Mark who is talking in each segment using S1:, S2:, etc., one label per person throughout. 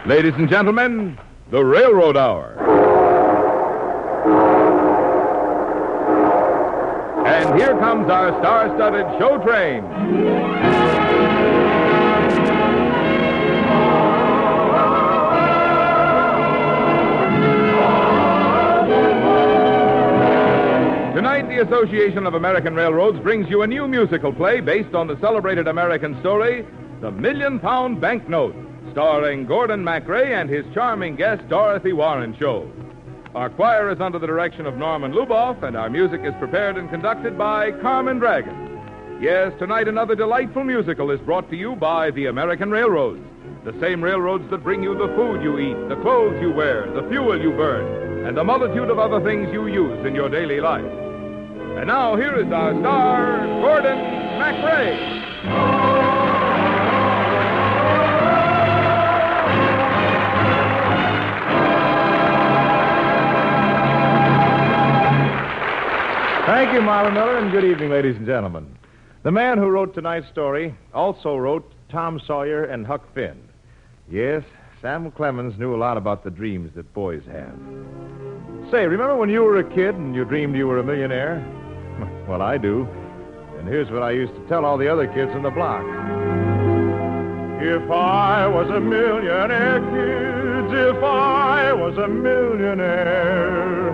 S1: Ladies and gentlemen, the Railroad Hour. And here comes our star-studded show train. Tonight, the Association of American Railroads brings you a new musical play based on the celebrated American story, The Million-Pound Banknote, starring Gordon MacRae and his charming guest, Dorothy Warren Show. Our choir is under the direction of Norman Luboff, and our music is prepared and conducted by Carmen Dragon. Yes, tonight another delightful musical is brought to you by the American Railroads, the same railroads that bring you the food you eat, the clothes you wear, the fuel you burn, and a multitude of other things you use in your daily life. And now, here is our star, Gordon MacRae.
S2: Thank you, Marla Miller, and good evening, ladies and gentlemen. The man who wrote tonight's story also wrote Tom Sawyer and Huck Finn. Yes, Samuel Clemens knew a lot about the dreams that boys have. Say, remember when you were a kid and you dreamed you were a millionaire? Well, I do. And here's what I used to tell all the other kids on the block. If I was a millionaire, kids, if I was a millionaire,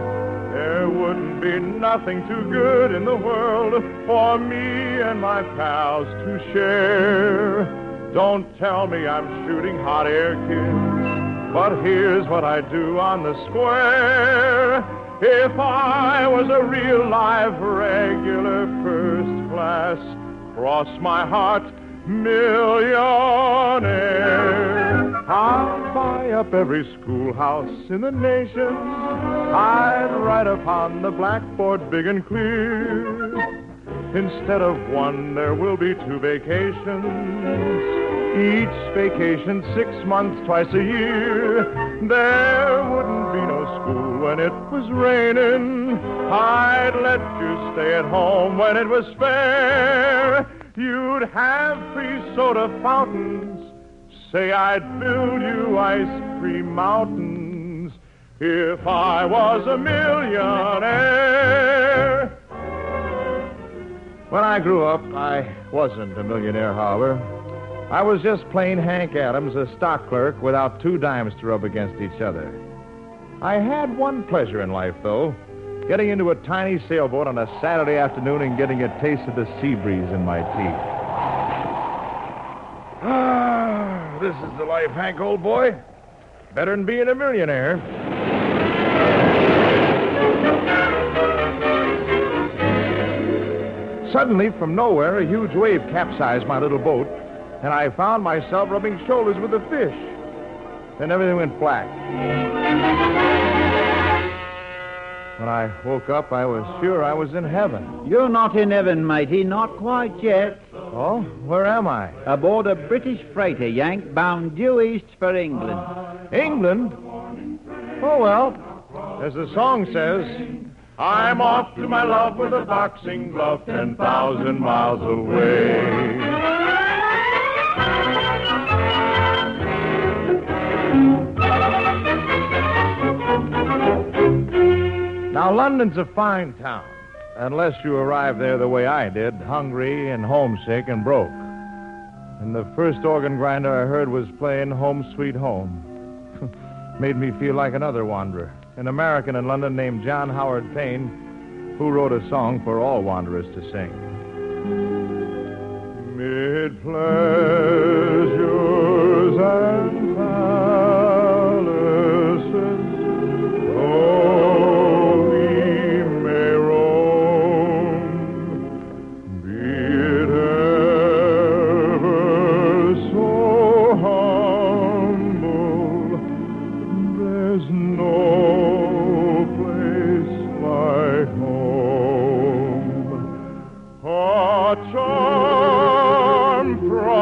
S2: there wouldn't be nothing too good in the world for me and my pals to share. Don't tell me I'm shooting hot air, kids, but here's what I do on the square. If I was a real live regular first class, cross my heart, millionaire, I'd buy up every schoolhouse in the nation. I'd write upon the blackboard big and clear. Instead of one, there will be 2 vacations. Each vacation 6 months, twice a year. There wouldn't be no school when it was raining. I'd let you stay at home when it was fair. You'd have free soda fountains. Say I'd build you ice cream mountains if I was a millionaire. When I grew up, I wasn't a millionaire, however. I was just plain Hank Adams, a stock clerk without 2 dimes to rub against each other. I had one pleasure in life, though, getting into a tiny sailboat on a Saturday afternoon and getting a taste of the sea breeze in my teeth. Ah, this is the life, Hank, old boy. Better than being a millionaire. Suddenly, from nowhere, a huge wave capsized my little boat, and I found myself rubbing shoulders with a fish. Then everything went black. When I woke up, I was sure I was in heaven.
S3: You're not in heaven, matey, not quite yet.
S2: Oh? Where am I?
S3: Aboard a British freighter, Yank, bound due east for England.
S2: England? Oh, well, as the song says, I'm off to my love with a boxing glove 10,000 miles away. Now, London's a fine town, unless you arrive there the way I did, hungry and homesick and broke. And the first organ grinder I heard was playing Home Sweet Home. Made me feel like another wanderer, an American in London named John Howard Payne, who wrote a song for all wanderers to sing. Mid pleasures and palaces, though we may roam, be it ever so humble, there's no place like home. A charm from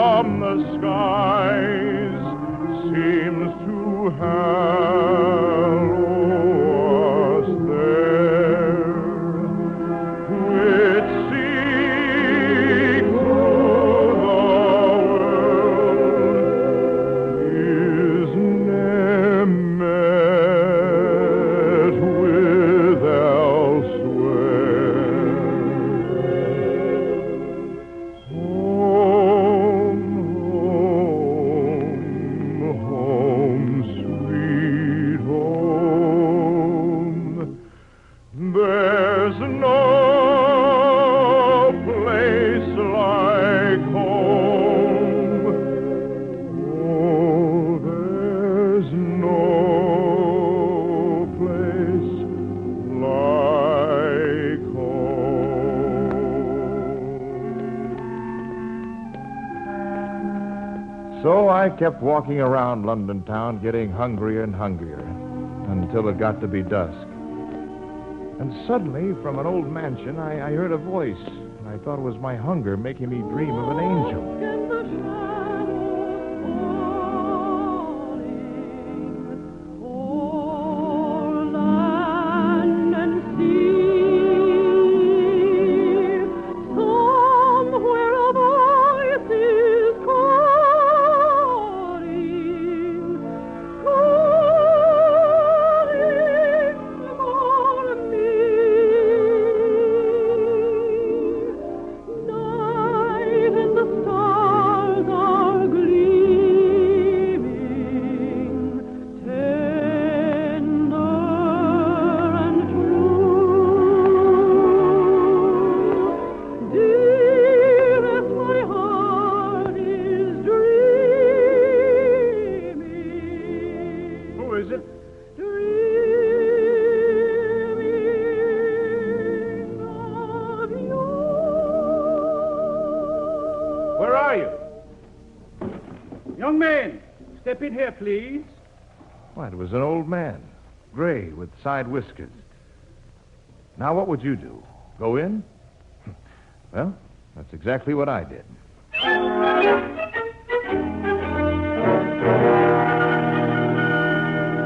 S2: So I kept walking around London town, getting hungrier and hungrier, until it got to be dusk. And suddenly, from an old mansion, I heard a voice, and I thought it was my hunger making me dream of an angel.
S4: Step in here, please.
S2: Why, it was an old man, gray with side whiskers. Now, what would you do? Go in? Well, that's exactly what I did.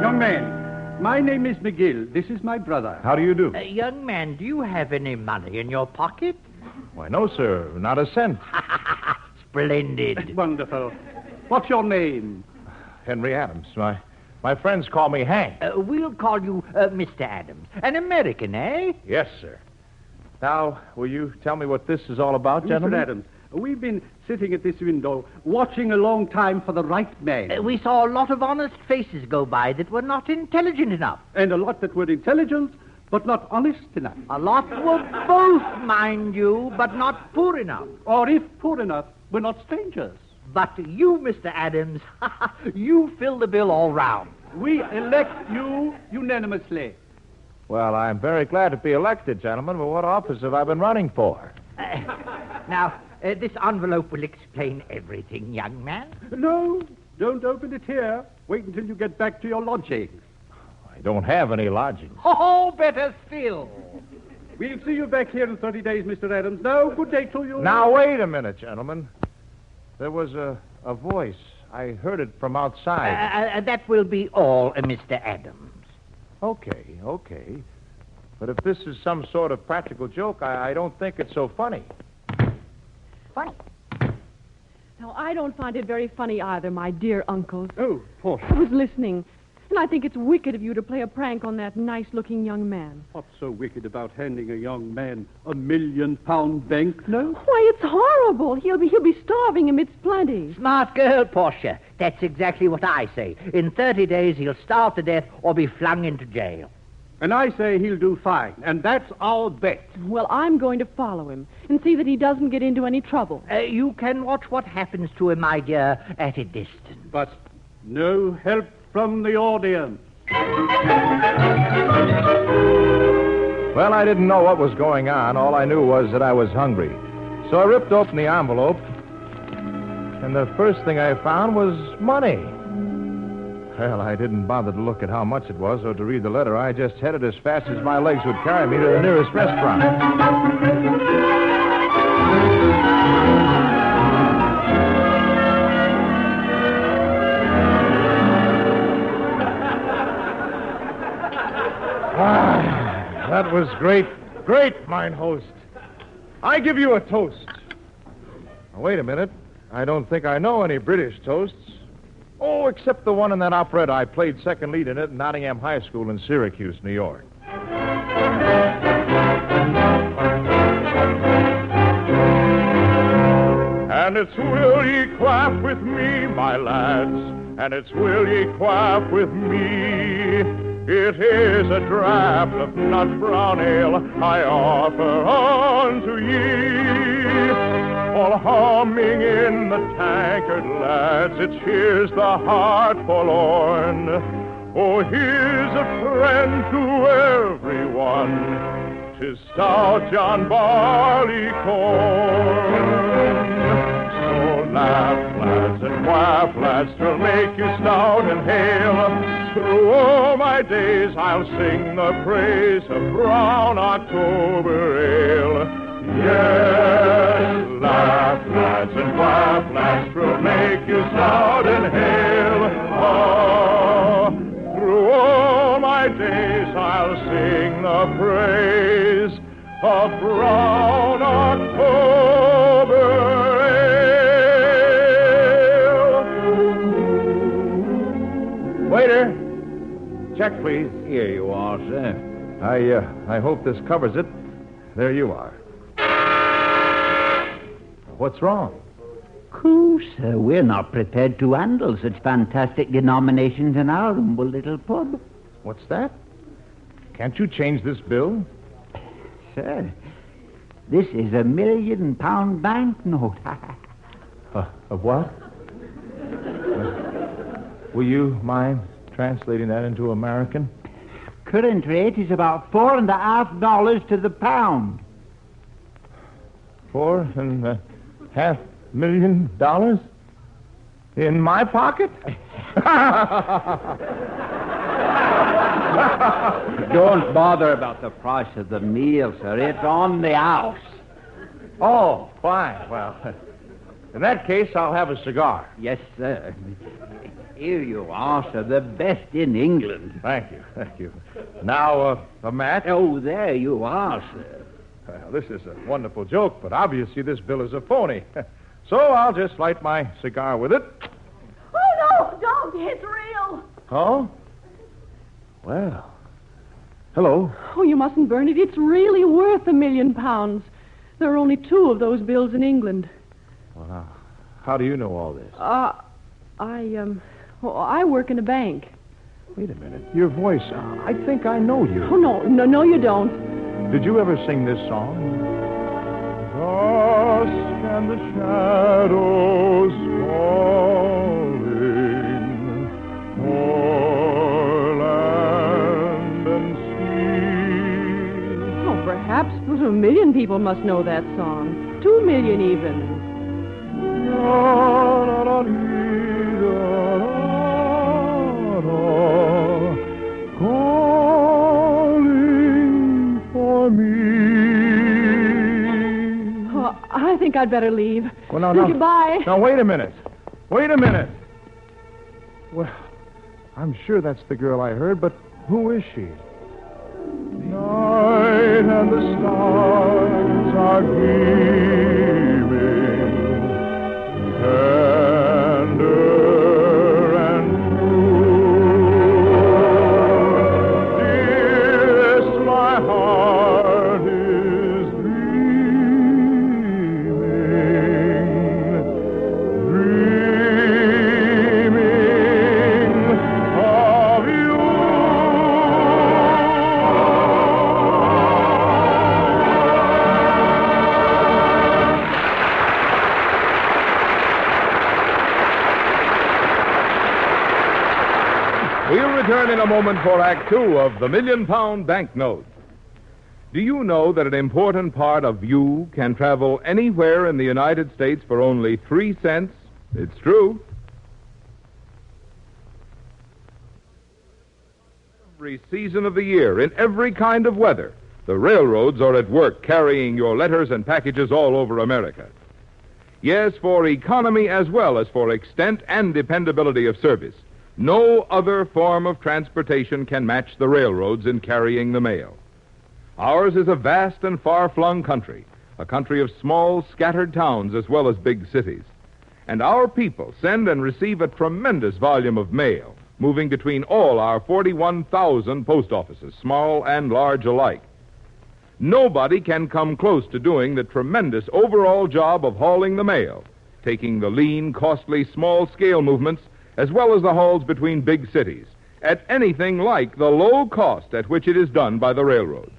S4: Young man, my name is McGill. This is my brother.
S2: How do you do?
S3: Young man, do you have any money in your pocket?
S2: Why, no, sir. Not a cent.
S3: Splendid.
S4: Wonderful. What's your name?
S2: Henry Adams. My friends call me Hank.
S3: We'll call you Mr. Adams. An American, eh?
S2: Yes, sir. Now, will you tell me what this is all about, gentlemen?
S4: Mr. Adams, we've been sitting at this window watching a long time for the right man.
S3: We saw a lot of honest faces go by that were not intelligent enough.
S4: And a lot that were intelligent, but not honest enough.
S3: A lot were both, mind you, but not poor enough.
S4: Or if poor enough, we're not strangers.
S3: But you, Mr. Adams, you fill the bill all round.
S4: We elect you unanimously.
S2: Well, I'm very glad to be elected, gentlemen, but what office have I been running for?
S3: Now, this envelope will explain everything, young man.
S4: No, don't open it here. Wait until you get back to your lodgings.
S2: I don't have any lodgings.
S3: Oh, better still.
S4: We'll see you back here in 30 days, Mr. Adams. Now, good day to you.
S2: Now, wait a minute, gentlemen. There was a voice. I heard it from outside.
S3: That will be all, Mr. Adams.
S2: Okay. But if this is some sort of practical joke, I don't think it's so funny.
S5: Funny? No, I don't find it very funny either, my dear uncles.
S4: Oh, Portia.
S5: I was listening, and I think it's wicked of you to play a prank on that nice-looking young man.
S4: What's so wicked about handing a young man a £1 million banknote?
S5: Why, it's horrible. He'll be starving amidst plenty.
S3: Smart girl, Portia. That's exactly what I say. In 30 days, he'll starve to death or be flung into jail.
S4: And I say he'll do fine, and that's our bet.
S5: Well, I'm going to follow him and see that he doesn't get into any trouble.
S3: You can watch what happens to him, my dear, at a distance.
S4: But no help from the audience.
S2: Well, I didn't know what was going on. All I knew was that I was hungry. So I ripped open the envelope, and the first thing I found was money. Well, I didn't bother to look at how much it was or to read the letter. I just headed as fast as my legs would carry me to the nearest restaurant. That was great, mine host. I give you a toast. Now, wait a minute. I don't think I know any British toasts. Oh, except the one in that operetta. I played second lead in it at Nottingham High School in Syracuse, New York. And it's will ye quaff with me, my lads, and it's will ye quaff with me. It is a draught of nut brown ale I offer unto ye. All humming in the tankard, lads, it cheers the heart forlorn. Oh, here's a friend to everyone, 'tis stout John Barleycorn. So laugh, lads, and and quaff lads will make you stout and hale. Through all my days I'll sing the praise of brown October ale. Yes, laugh lads and quaff lads will make you stout and hale. Oh, through all my days I'll sing the praise of brown October ale.
S6: Waiter, check, please.
S7: Here you are, sir.
S6: I hope this covers it. There you are. What's wrong?
S3: Cool, sir. We're not prepared to handle such fantastic denominations in our humble little pub.
S6: What's that? Can't you change this bill?
S3: Sir, this is a £1 million banknote.
S6: Of what? Will you mind translating that into American?
S3: Current rate is about $4.50 to the pound.
S6: $4.5 million in my pocket?
S7: Don't bother about the price of the meal, sir. It's on the house.
S6: Oh, fine. Well, in that case, I'll have a cigar.
S7: Yes, sir. Here you are, sir. The best in England.
S6: Thank you. Now, a match?
S7: Oh, there you are, sir.
S6: Well, this is a wonderful joke, but obviously this bill is a phony. So I'll just light my cigar with it.
S5: Oh, no, don't. It's real.
S6: Oh? Well. Hello.
S5: Oh, you mustn't burn it. It's really worth £1 million. There are only 2 of those bills in England.
S6: Well, how do you know all this?
S5: I work in a bank.
S6: Wait a minute. Your voice, I think I know you.
S5: Oh, no, you don't.
S6: Did you ever sing this song? Dusk and the shadows falling o'er land and sea.
S5: Oh, perhaps, but 1 million people must know that song. 2 million even.
S2: Calling for me.
S5: Oh, I think I'd better leave.
S6: Well, no.
S5: Goodbye.
S6: Now, wait a minute. Well, I'm sure that's the girl I heard, but who is she? Night and the stars are gleaming, tender and true. Dearest, my heart is dreaming of you.
S1: We'll return in a moment for Act Two of the £1 Million Banknote. Do you know that an important part of you can travel anywhere in the United States for only 3 cents? It's true. Every season of the year, in every kind of weather, the railroads are at work carrying your letters and packages all over America. Yes, for economy as well as for extent and dependability of service, no other form of transportation can match the railroads in carrying the mail. Ours is a vast and far-flung country, a country of small, scattered towns as well as big cities. And our people send and receive a tremendous volume of mail, moving between all our 41,000 post offices, small and large alike. Nobody can come close to doing the tremendous overall job of hauling the mail, taking the lean, costly, small-scale movements as well as the hauls between big cities, at anything like the low cost at which it is done by the railroads.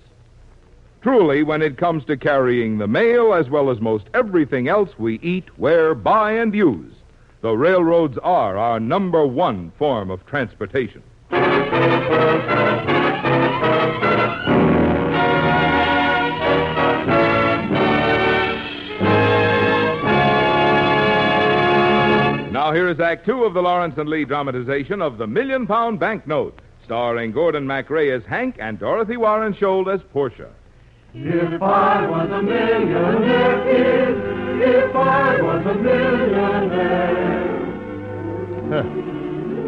S1: Truly, when it comes to carrying the mail as well as most everything else we eat, wear, buy, and use, the railroads are our number one form of transportation. Now here is Act Two of the Lawrence and Lee dramatization of The £1,000,000 Banknote, starring Gordon MacRae as Hank and Dorothy Warren Scholl as Portia.
S2: If I was a millionaire, kid, if I was a millionaire.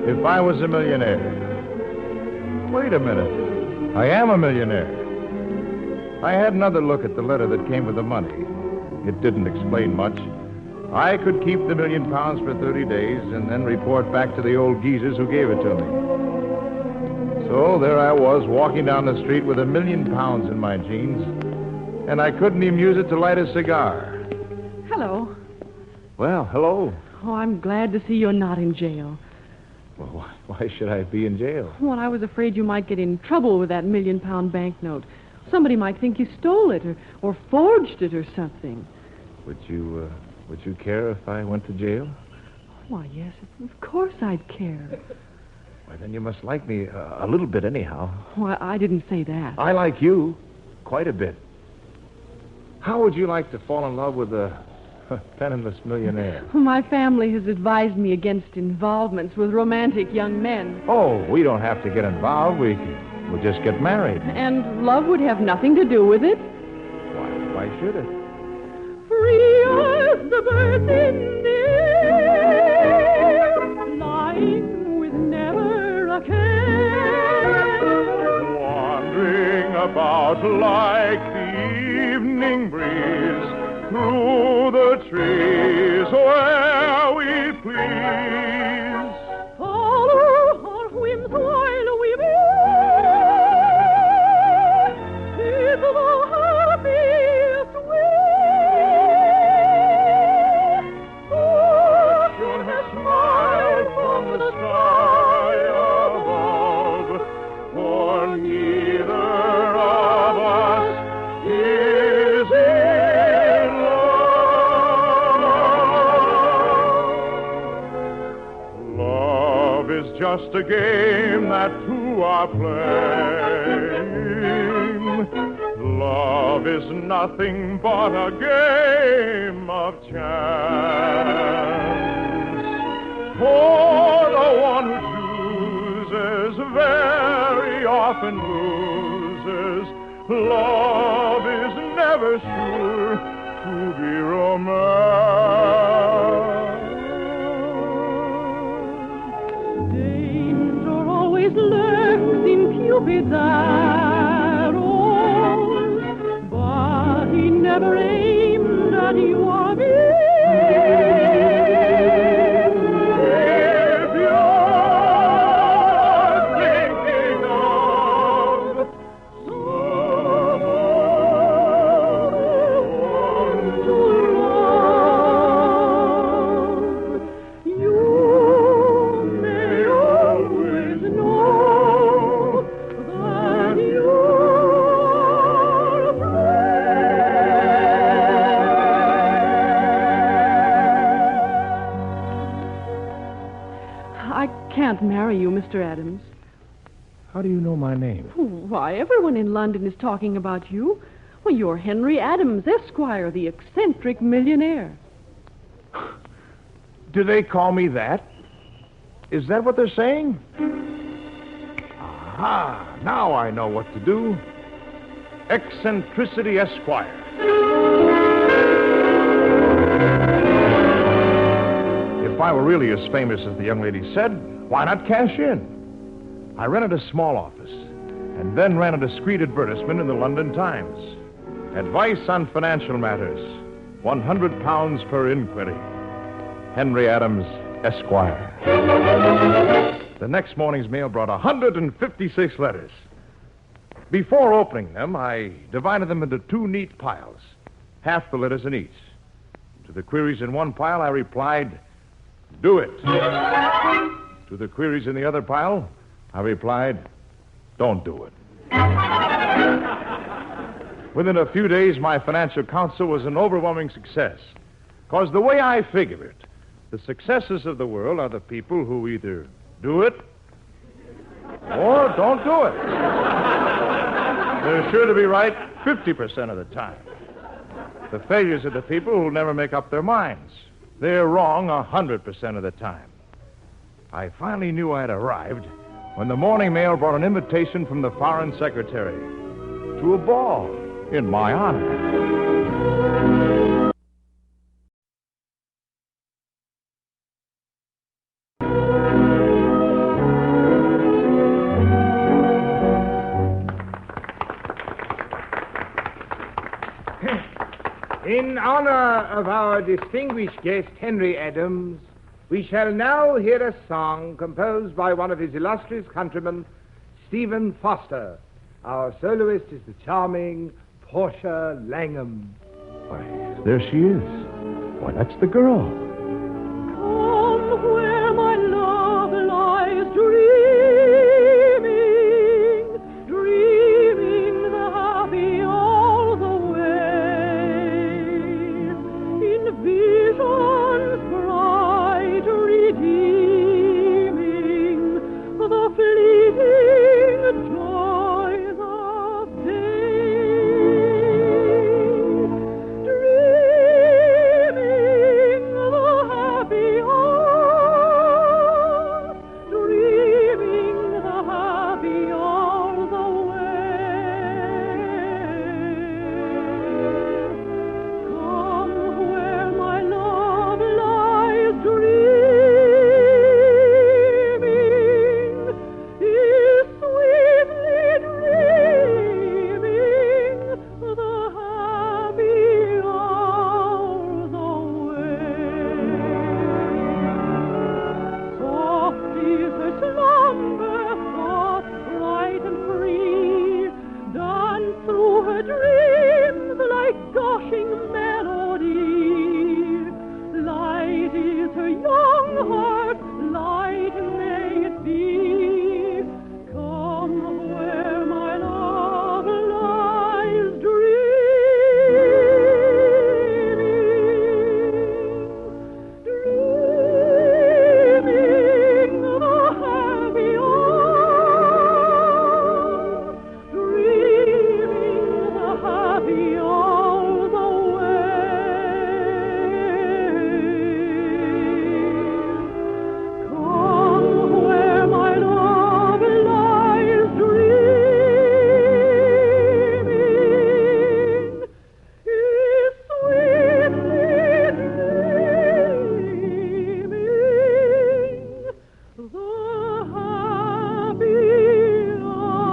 S2: If I was a millionaire. Wait a minute. I am a millionaire. I had another look at the letter that came with the money. It didn't explain much. I could keep the £1,000,000 for 30 days and then report back to the old geezers who gave it to me. So there I was, walking down the street with £1,000,000 in my jeans, and I couldn't even use it to light a cigar.
S5: Hello.
S6: Well, hello.
S5: Oh, I'm glad to see you're not in jail.
S6: Well, why should I be in jail?
S5: Well, I was afraid you might get in trouble with that £1,000,000 banknote. Somebody might think you stole it or forged it or something.
S6: Would you care if I went to jail?
S5: Why, yes, of course I'd care.
S6: Well, then you must like me a little bit anyhow.
S5: Well, I didn't say that.
S6: I like you quite a bit. How would you like to fall in love with a penniless millionaire?
S5: My family has advised me against involvements with romantic young men.
S6: Oh, we don't have to get involved. We'll just get married.
S5: And love would have nothing to do with it.
S6: Why should it?
S5: Free as the birds in the air, flying with never a care.
S2: Wandering about like the evening breeze through the trees where we please.
S5: Follow our whims while we may. It's the happiest way. Fortune has smiled from the sky above, for neither of us is in love. Love is just a game that two are playing. Love is nothing but a game of chance. For the one who chooses very often loses. Love is never sure to be romance. Danger always lurks in Cupid's arrows, but he never aimed at you or me. If you're thinking of someone to love, you may always know that you're I can't marry you, Mr. Adams.
S6: How do you know my name?
S5: Why, everyone in London is talking about you. Well, you're Henry Adams, Esquire, the eccentric millionaire.
S6: Do they call me that? Is that what they're saying? Aha! Now I know what to do. Eccentricity Esquire. If I were really as famous as the young lady said, why not cash in? I rented a small office and then ran a discreet advertisement in the London Times. Advice on financial matters. £100 per inquiry. Henry Adams, Esquire. The next morning's mail brought 156 letters. Before opening them, I divided them into two neat piles, half the letters in each. To the queries in one pile, I replied, "Do it." To the queries in the other pile, I replied, "Don't do it." Within a few days, my financial counsel was an overwhelming success. Because the way I figure it, the successes of the world are the people who either do it or don't do it. They're sure to be right 50% of the time. The failures are the people who never make up their minds. They're wrong 100% of the time. I finally knew I had arrived when the morning mail brought an invitation from the Foreign Secretary to a ball in my honor.
S8: In honor of our distinguished guest, Henry Adams, we shall now hear a song composed by one of his illustrious countrymen, Stephen Foster. Our soloist is the charming Portia Langham.
S6: Why, there she is. Why, that's the girl.
S5: Come where my love lies dreaming, dreaming the happy all the way. In visions bright redeeming the fleeting joys of day. Dreaming the happy hour, dreaming the happy all the way. Come where my love lies dreaming, is sweetly dreaming the happy hours away. Soft is her slumber, thought bright and free, dance through her dreams like gushing melody. Light is her young heart, light may it be. Come where my love lies dreaming, dreaming the happy hour, dreaming the happy all the way. Come where my love lies dreaming, is sweetly dreaming the happy hours away.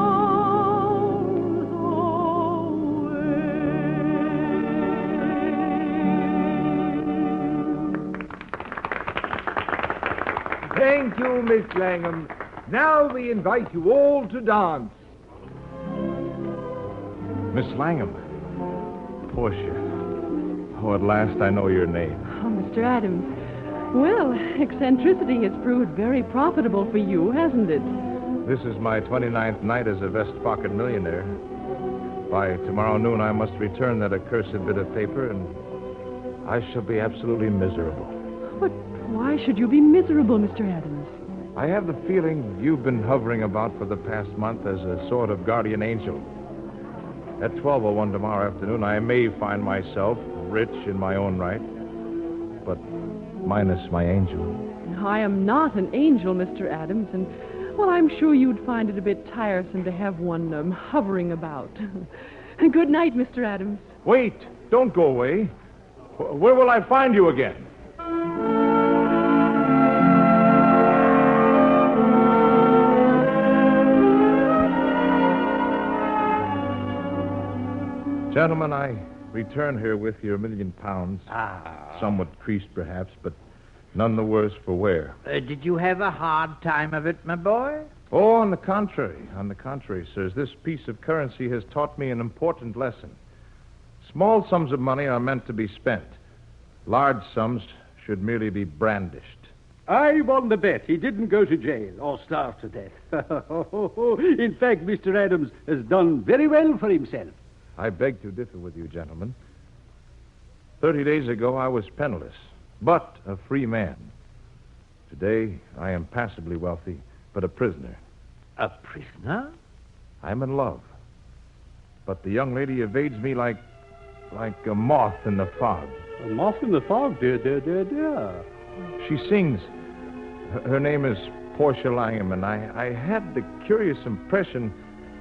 S8: Thank you, Miss Langham. Now we invite you all to dance.
S6: Miss Langham. Portia. Oh, at last I know your name.
S5: Oh, Mr. Adams. Well, eccentricity has proved very profitable for you, hasn't it?
S6: This is my 29th night as a vest pocket millionaire. By tomorrow noon, I must return that accursed bit of paper, and I shall be absolutely miserable.
S5: But why should you be miserable, Mr. Adams?
S6: I have the feeling you've been hovering about for the past month as a sort of guardian angel. At 12:01 tomorrow afternoon, I may find myself rich in my own right, but minus my angel.
S5: I am not an angel, Mr. Adams, and, well, I'm sure you'd find it a bit tiresome to have one hovering about. Good night, Mr. Adams.
S6: Wait! Don't go away. Where will I find you again? Gentlemen, I return here with your £1 million. Somewhat creased, perhaps, but none the worse for wear.
S3: Did you have a hard time of it, my boy?
S6: Oh, on the contrary, sirs. This piece of currency has taught me an important lesson. Small sums of money are meant to be spent. Large sums should merely be brandished.
S4: I won the bet. He didn't go to jail or starve to death. In fact, Mr. Adams has done very well for himself.
S6: I beg to differ with you, gentlemen. 30 days ago, I was penniless, but a free man. Today, I am passably wealthy, but a prisoner.
S3: A prisoner?
S6: I'm in love. But the young lady evades me like a moth in the fog.
S4: I'm off in the fog, dear.
S6: She sings. Her name is Portia Langham, and I had the curious impression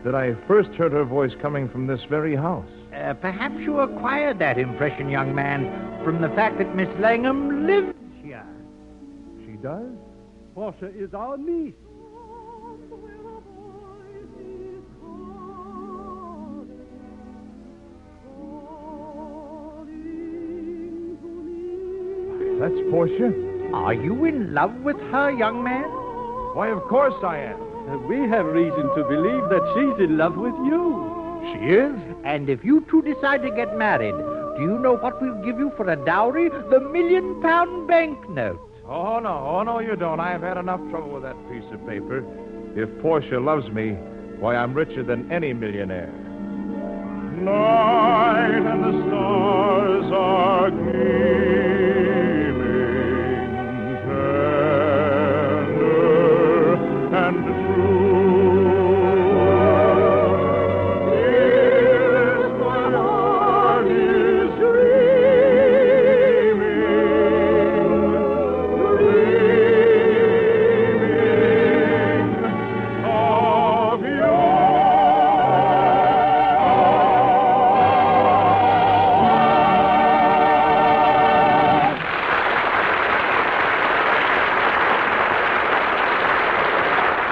S6: that I first heard her voice coming from this very house.
S3: Perhaps you acquired that impression, young man, from the fact that Miss Langham lives here.
S6: She does?
S4: Portia is our niece.
S6: That's Portia?
S3: Are you in love with her, young man?
S6: Why, of course I am.
S4: We have reason to believe that she's in love with you.
S6: She is?
S3: And if you two decide to get married, do you know what we'll give you for a dowry? The £1 million banknote.
S6: Oh, no, you don't. I've had enough trouble with that piece of paper. If Portia loves me, why, I'm richer than any millionaire. Night and the stars are gleaming, tender and true. Yes, my heart is dreaming of you.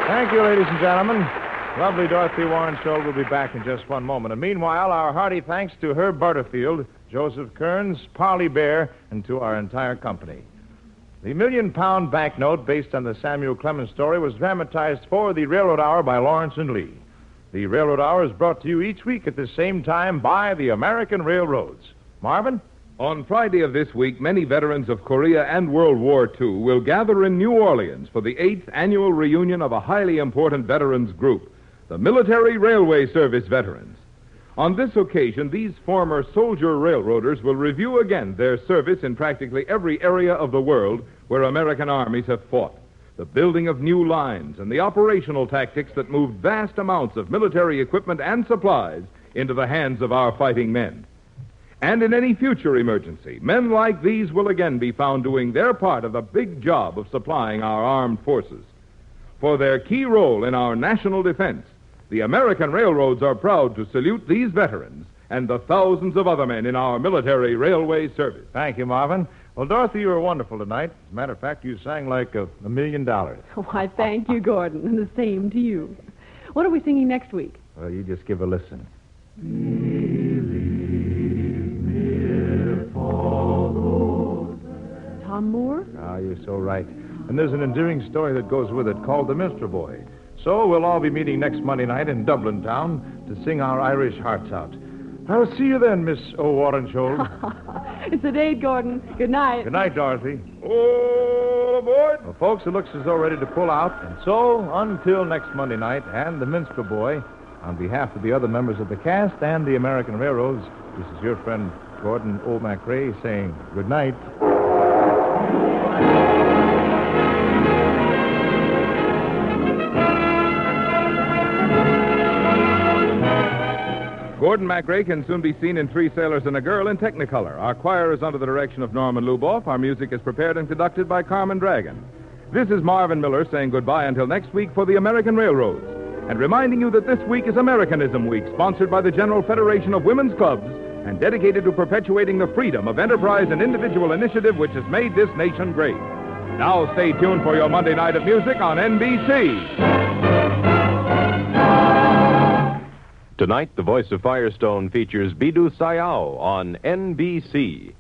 S6: Thank you, ladies and gentlemen. Lovely Dorothy Warren Scholl will be back in just one moment. And meanwhile, our hearty thanks to Herb Butterfield, Joseph Kearns, Parley Bear, and to our entire company. The £1 million banknote, based on the Samuel Clemens story, was dramatized for the Railroad Hour by Lawrence and Lee. The Railroad Hour is brought to you each week at the same time by the American Railroads. Marvin?
S1: On Friday of this week, many veterans of Korea and World War II will gather in New Orleans for the 8th annual reunion of a highly important veterans group, the Military Railway Service Veterans. On this occasion, these former soldier railroaders will review again their service in practically every area of the world where American armies have fought, the building of new lines and the operational tactics that moved vast amounts of military equipment and supplies into the hands of our fighting men. And in any future emergency, men like these will again be found doing their part of the big job of supplying our armed forces. For their key role in our national defense, the American railroads are proud to salute these veterans and the thousands of other men in our military railway service.
S6: Thank you, Marvin. Well, Dorothy, you were wonderful tonight. As a matter of fact, you sang like $1 million.
S5: Why, thank you, Gordon, and the same to you. What are we singing next week?
S6: Well, you just give a listen.
S5: Tom Moore?
S6: Ah, you're so right. And there's an endearing story that goes with it called The Minstrel Boy. So we'll all be meeting next Monday night in Dublin town to sing our Irish hearts out. I'll see you then, Miss O'Warren Scholl.
S5: It's a date, Gordon. Good night.
S6: Good night, Dorothy.
S1: All aboard!
S6: Well, folks, it looks as though ready to pull out. And so, until next Monday night, and The Minstrel Boy, on behalf of the other members of the cast and the American Railroads, this is your friend Gordon MacRae saying good night.
S1: Gordon MacRae can soon be seen in Three Sailors and a Girl in Technicolor. Our choir is under the direction of Norman Luboff. Our music is prepared and conducted by Carmen Dragon. This is Marvin Miller saying goodbye until next week for the American Railroads, and reminding you that this week is Americanism Week, sponsored by the General Federation of Women's Clubs and dedicated to perpetuating the freedom of enterprise and individual initiative which has made this nation great. Now stay tuned for your Monday night of music on NBC.
S9: Tonight, The Voice of Firestone features Bidou Sayao on NBC.